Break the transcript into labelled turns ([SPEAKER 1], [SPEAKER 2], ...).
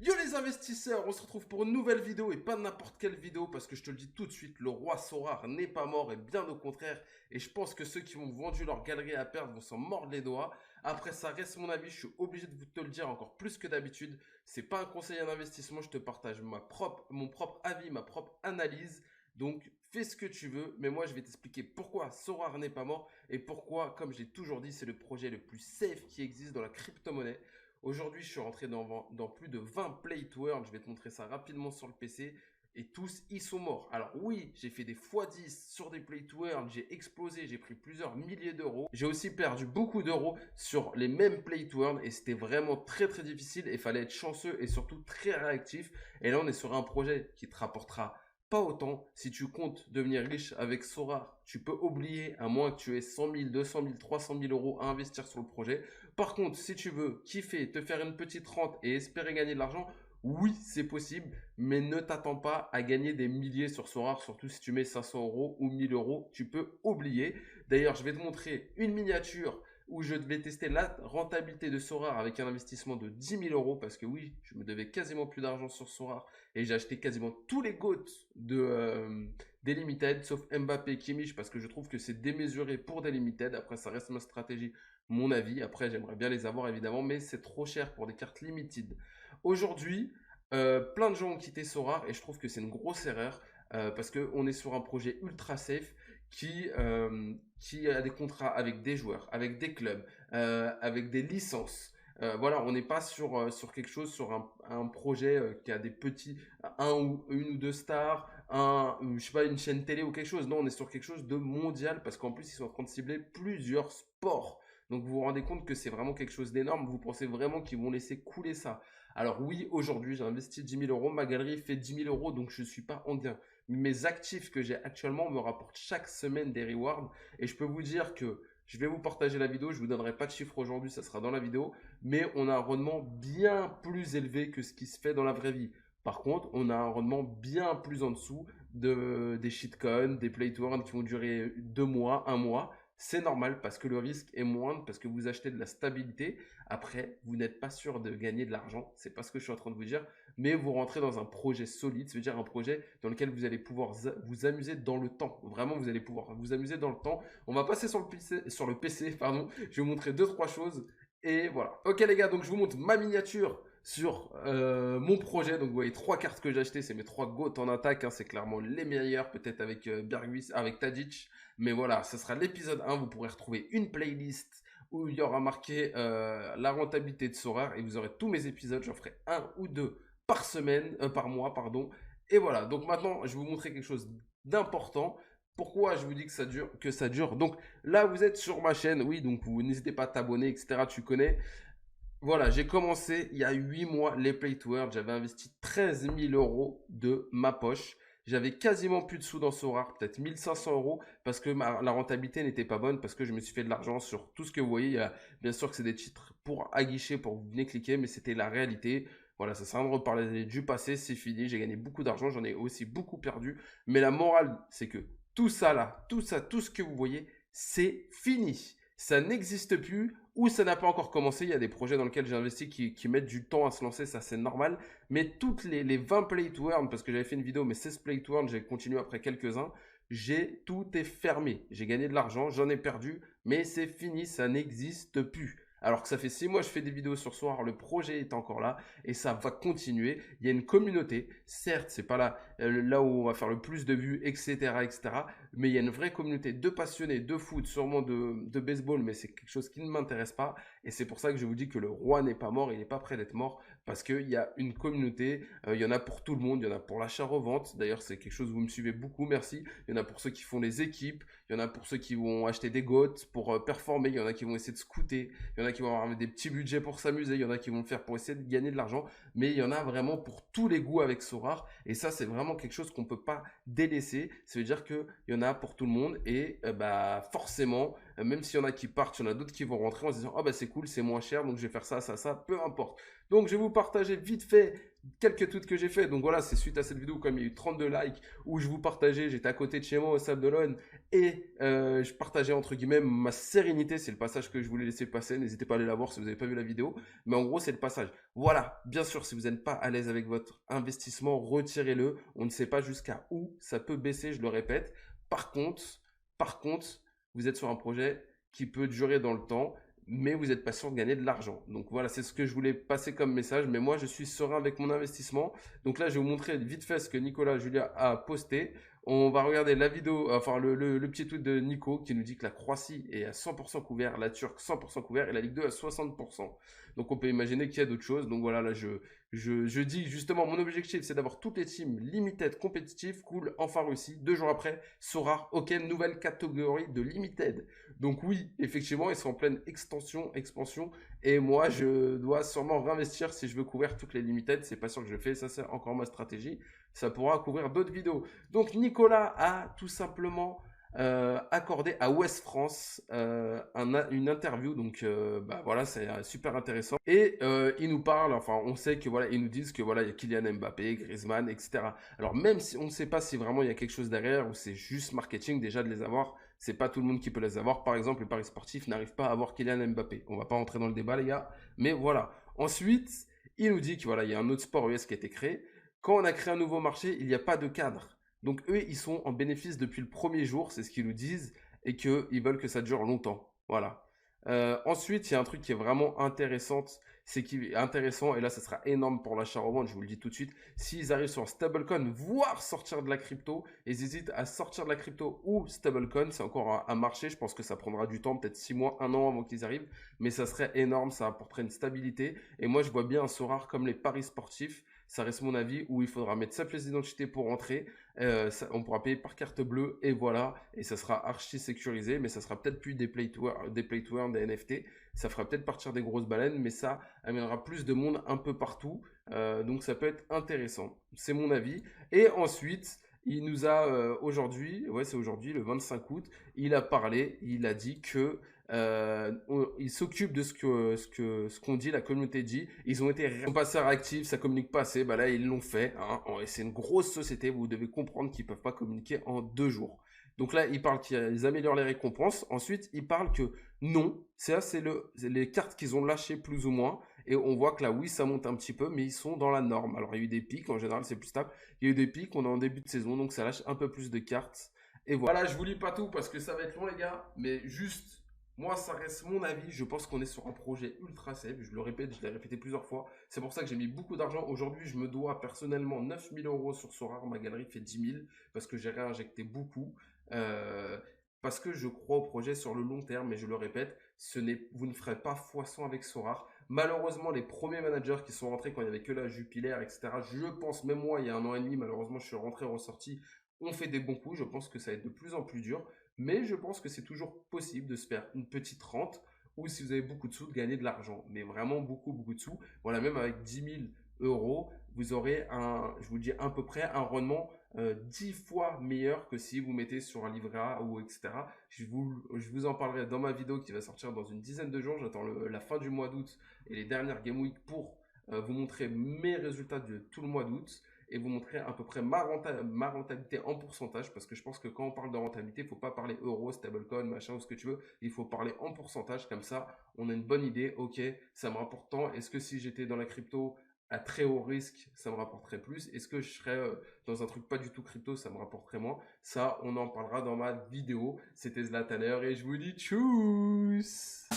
[SPEAKER 1] Yo les investisseurs, on se retrouve pour une nouvelle vidéo et pas n'importe quelle vidéo parce que je te le dis tout de suite, le roi Sorare n'est pas mort et bien au contraire. Et je pense que ceux qui ont vendu leur galerie à perdre vont s'en mordre les doigts. Après ça reste mon avis, je suis obligé de vous te le dire encore plus que d'habitude. C'est pas un conseil en investissement, je te partage mon propre avis, ma propre analyse. Donc fais ce que tu veux, mais moi je vais t'expliquer pourquoi Sorare n'est pas mort et pourquoi, comme j'ai toujours dit, c'est le projet le plus safe qui existe dans la crypto-monnaie. Aujourd'hui, je suis rentré dans plus de 20 play to earn. Je vais te montrer ça rapidement sur le PC. Et tous, ils sont morts. Alors oui, j'ai fait des x10 sur des play to earn. J'ai explosé, j'ai pris plusieurs milliers d'euros. J'ai aussi perdu beaucoup d'euros sur les mêmes play to earn. Et c'était vraiment très très difficile. Il fallait être chanceux et surtout très réactif. Et là, on est sur un projet qui te rapportera pas autant. Si tu comptes devenir riche avec Sorare, tu peux oublier, à moins que tu aies 100 000, 200 000, 300 000 euros à investir sur le projet. Par contre, si tu veux kiffer, te faire une petite rente et espérer gagner de l'argent, oui, c'est possible, mais ne t'attends pas à gagner des milliers sur Sorare, surtout si tu mets 500 euros ou 1000 euros, tu peux oublier. D'ailleurs, je vais te montrer une miniature où je vais tester la rentabilité de Sorare avec un investissement de 10 000 euros, parce que oui, je me devais quasiment plus d'argent sur Sorare, et j'ai acheté quasiment tous les GOAT des Limited, sauf Mbappé et Kimmich, parce que je trouve que c'est démesuré pour des Limited. Après, ça reste ma stratégie, mon avis. Après, j'aimerais bien les avoir évidemment, mais c'est trop cher pour des cartes limited. Aujourd'hui, plein de gens ont quitté Sorare et je trouve que c'est une grosse erreur parce qu'on est sur un projet ultra safe qui a des contrats avec des joueurs, avec des clubs, avec des licences. Voilà, on n'est pas sur quelque chose, sur un projet qui a des petits, une ou deux stars, je sais pas, une chaîne télé ou quelque chose. Non, on est sur quelque chose de mondial parce qu'en plus, ils sont en train de cibler plusieurs sports. Donc vous vous rendez compte que c'est vraiment quelque chose d'énorme. Vous pensez vraiment qu'ils vont laisser couler ça. Alors oui, aujourd'hui, j'ai investi 10 000 euros. Ma galerie fait 10 000 euros, donc je ne suis pas en gain. Mes actifs que j'ai actuellement me rapportent chaque semaine des rewards. Et je peux vous dire que je vais vous partager la vidéo. Je ne vous donnerai pas de chiffres aujourd'hui, ça sera dans la vidéo. Mais on a un rendement bien plus élevé que ce qui se fait dans la vraie vie. Par contre, on a un rendement bien plus en dessous des shitcoins, des play to earn qui vont durer 2 mois, 1 mois. C'est normal parce que le risque est moindre, parce que vous achetez de la stabilité. Après, vous n'êtes pas sûr de gagner de l'argent, c'est pas ce que je suis en train de vous dire, mais vous rentrez dans un projet solide, ça veut dire un projet dans lequel vous allez pouvoir vous amuser dans le temps. Vraiment, vous allez pouvoir vous amuser dans le temps. On va passer sur le PC, pardon. Je vais vous montrer deux trois choses et voilà. Ok les gars, donc je vous montre ma miniature sur mon projet. Donc vous voyez trois cartes que j'ai achetées, c'est mes trois GOAT en attaque, hein. C'est clairement les meilleurs, peut-être avec Bergwijn, avec Tadic. Mais voilà, ce sera l'épisode 1. Vous pourrez retrouver une playlist où il y aura marqué la rentabilité de Sorare et vous aurez tous mes épisodes. J'en ferai un ou deux par semaine, par mois, pardon. Et voilà. Donc maintenant, je vais vous montrer quelque chose d'important. Pourquoi je vous dis que ça dure. Donc là, vous êtes sur ma chaîne. Oui, donc vous n'hésitez pas à t'abonner, etc. Tu connais. Voilà, j'ai commencé il y a 8 mois les Play to Earn. J'avais investi 13 000 euros de ma poche. J'avais quasiment plus de sous dans Sorare, peut-être 1500 euros, parce que la rentabilité n'était pas bonne, parce que je me suis fait de l'argent sur tout ce que vous voyez. Bien sûr que c'est des titres pour aguicher, pour que vous venez cliquer, mais c'était la réalité. Voilà, ça sert à rien de reparler du passé, c'est fini. J'ai gagné beaucoup d'argent, j'en ai aussi beaucoup perdu. Mais la morale, c'est que tout ça là, tout ça, tout ce que vous voyez, c'est fini. Ça n'existe plus ou ça n'a pas encore commencé. Il y a des projets dans lesquels j'ai investi qui mettent du temps à se lancer, ça c'est normal. Mais toutes les 20 play to earn, parce que j'avais fait une vidéo, mais 16 play to earn, j'ai continué après quelques-uns, tout est fermé. J'ai gagné de l'argent, j'en ai perdu, mais c'est fini, ça n'existe plus. Alors que ça fait 6 mois que je fais des vidéos sur Sorare, le projet est encore là et ça va continuer. Il y a une communauté, certes, c'est pas là où on va faire le plus de vues, etc., etc. Mais il y a une vraie communauté de passionnés de foot, sûrement de baseball, mais c'est quelque chose qui ne m'intéresse pas. Et c'est pour ça que je vous dis que le roi n'est pas mort, il n'est pas prêt d'être mort, parce qu'il y a une communauté, il y en a pour tout le monde, il y en a pour l'achat-revente. D'ailleurs, c'est quelque chose où vous me suivez beaucoup, merci. Il y en a pour ceux qui font les équipes, il y en a pour ceux qui vont acheter des GOAT pour performer, il y en a qui vont essayer de scouter, il y en a qui vont avoir des petits budgets pour s'amuser, il y en a qui vont le faire pour essayer de gagner de l'argent, mais il y en a vraiment pour tous les goûts avec Sorare. Et ça, c'est vraiment quelque chose qu'on peut pas délaisser. Ça veut dire qu'il y en a pour tout le monde et bah forcément, même s'il y en a qui partent, il y en a d'autres qui vont rentrer en se disant ah bah c'est cool, c'est moins cher, donc je vais faire ça, ça, ça, peu importe. Donc, je vais vous partager vite fait quelques tweets que j'ai fait. Donc voilà, c'est suite à cette vidéo, comme il y a eu 32 likes, où je vous partageais, j'étais à côté de chez moi au Sable d'Olonne, et je partageais entre guillemets ma sérénité. C'est le passage que je voulais laisser passer. N'hésitez pas à aller la voir si vous n'avez pas vu la vidéo. Mais en gros, c'est le passage. Voilà, bien sûr, si vous n'êtes pas à l'aise avec votre investissement, retirez-le. On ne sait pas jusqu'à où ça peut baisser, je le répète. Par contre, vous êtes sur un projet qui peut durer dans le temps, mais vous n'êtes pas sûr de gagner de l'argent. Donc voilà, c'est ce que je voulais passer comme message. Mais moi, je suis serein avec mon investissement. Donc là, je vais vous montrer vite fait ce que Nicolas Julia a posté. On va regarder la vidéo, enfin le petit tweet de Nico qui nous dit que la Croatie est à 100% couvert, la Turque 100% couvert et la Ligue 2 à 60%. Donc on peut imaginer qu'il y a d'autres choses. Donc voilà, là je dis justement mon objectif c'est d'avoir toutes les teams limited compétitives, cool, enfin réussi. 2 jours après, Sorare, ok, nouvelle catégorie de limited. Donc oui, effectivement, ils sont en pleine expansion. Et moi, je dois sûrement réinvestir si je veux couvrir toutes les limited. C'est pas sûr que je le fais, ça c'est encore ma stratégie. Ça pourra couvrir d'autres vidéos. Donc Nicolas a tout simplement accordé à Ouest France une interview. Donc bah, voilà, c'est super intéressant. Et il nous parle, enfin on sait que voilà, ils nous disent que voilà, il y a Kylian Mbappé, Griezmann, etc. Alors même si on ne sait pas si vraiment il y a quelque chose derrière ou c'est juste marketing déjà de les avoir, c'est pas tout le monde qui peut les avoir. Par exemple, les paris sportifs n'arrivent pas à avoir Kylian Mbappé. On va pas rentrer dans le débat les gars, mais voilà. Ensuite, il nous dit que voilà, il y a un autre sport US qui a été créé. Quand on a créé un nouveau marché, il n'y a pas de cadre. Donc eux, ils sont en bénéfice depuis le premier jour, c'est ce qu'ils nous disent, et qu'ils veulent que ça dure longtemps. Voilà. Ensuite, il y a un truc qui est vraiment intéressant, intéressant, et là, ça sera énorme pour l'achat-revente, je vous le dis tout de suite. S'ils arrivent sur stablecoin, voire sortir de la crypto, ils hésitent à sortir de la crypto ou stablecoin, c'est encore un marché, je pense que ça prendra du temps, peut-être 6 mois, 1 an avant qu'ils arrivent, mais ça serait énorme, ça apporterait une stabilité. Et moi, je vois bien un Sorare comme les paris sportifs. Ça reste mon avis, où il faudra mettre sa pièce d'identité pour rentrer. On pourra payer par carte bleue et voilà. Et ça sera archi sécurisé, mais ça sera peut-être plus des play to earn, des NFT. Ça fera peut-être partir des grosses baleines, mais ça amènera plus de monde un peu partout. Donc ça peut être intéressant. C'est mon avis. Et ensuite, il nous a aujourd'hui, ouais c'est aujourd'hui, le 25 août, il a parlé, il a dit que il s'occupe de ce qu'on dit, la communauté dit. Ils ont passés réactifs, ça communique pas assez. Bah là, ils l'ont fait. Hein. C'est une grosse société. Vous devez comprendre qu'ils peuvent pas communiquer en 2 jours. Donc là, il parle qu'ils améliorent les récompenses. Ensuite, il parle que non, c'est les cartes qu'ils ont lâchées plus ou moins. Et on voit que là, oui, ça monte un petit peu, mais ils sont dans la norme. Alors, il y a eu des pics. En général, c'est plus stable. Il y a eu des pics. On est en début de saison, donc ça lâche un peu plus de cartes. Et voilà, je vous lis pas tout parce que ça va être long, les gars. Mais juste. Moi, ça reste mon avis. Je pense qu'on est sur un projet ultra safe. Je le répète, je l'ai répété plusieurs fois. C'est pour ça que j'ai mis beaucoup d'argent. Aujourd'hui, je me dois personnellement 9 000 euros sur Sorare. Ma galerie fait 10 000 parce que j'ai réinjecté beaucoup. Parce que je crois au projet sur le long terme. Mais je le répète, vous ne ferez pas x100 avec Sorare. Malheureusement, les premiers managers qui sont rentrés quand il n'y avait que la Jupiler, etc. Je pense, même moi, il y a 1 an et demi, malheureusement, je suis rentré, ressorti. On fait des bons coups. Je pense que ça va être de plus en plus dur. Mais je pense que c'est toujours possible de se faire une petite rente ou si vous avez beaucoup de sous, de gagner de l'argent. Mais vraiment beaucoup, beaucoup de sous. Voilà, même avec 10 000 euros, vous aurez je vous dis à peu près un rendement 10 fois meilleur que si vous mettez sur un livret A ou etc. Je vous en parlerai dans ma vidéo qui va sortir dans une dizaine de jours. J'attends la fin du mois d'août et les dernières Game Week pour vous montrer mes résultats de tout le mois d'août. Et vous montrer à peu près ma rentabilité en pourcentage, parce que je pense que quand on parle de rentabilité, il ne faut pas parler euro, stablecoin, machin, ou ce que tu veux, il faut parler en pourcentage, comme ça, on a une bonne idée, ok, ça me rapporte tant, est-ce que si j'étais dans la crypto à très haut risque, ça me rapporterait plus, est-ce que je serais dans un truc pas du tout crypto, ça me rapporterait moins, ça, on en parlera dans ma vidéo, c'était Zlataner, et je vous dis tchuss.